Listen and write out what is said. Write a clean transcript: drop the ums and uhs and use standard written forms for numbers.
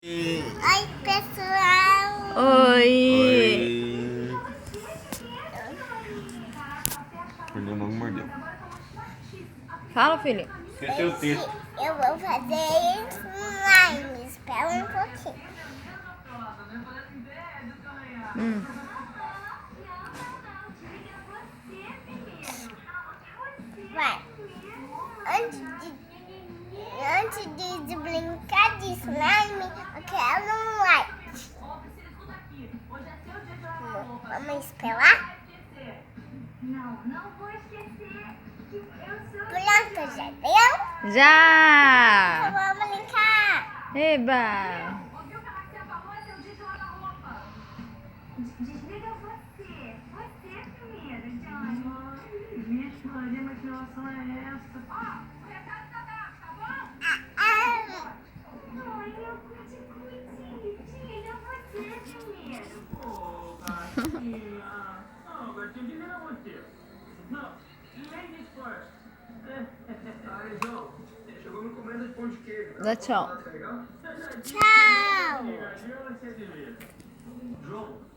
Oi, pessoal! Oi! Perdeu, não mordeu. Fala, filho. Esqueceu o texto. Eu vou fazer slime. Espera um pouquinho. Vai. Antes de brincar de slime, eu quero um like. Vamos esperar? Pronto, já deu? Já! Vamos brincar. Eba! Desliga você. Você primeiro, Johnny. Vixe, Maria, mas que relação é essa? Ó, o recado tá dado, tá bom? Ai, meu cuide. Desliga você primeiro. Ô, gatinha. Não, gatinha, desliga você. Não, ladies first. Aí, João, chegou me comendo de pão de queijo. Dá tchau. Tá legal? Tchau. João,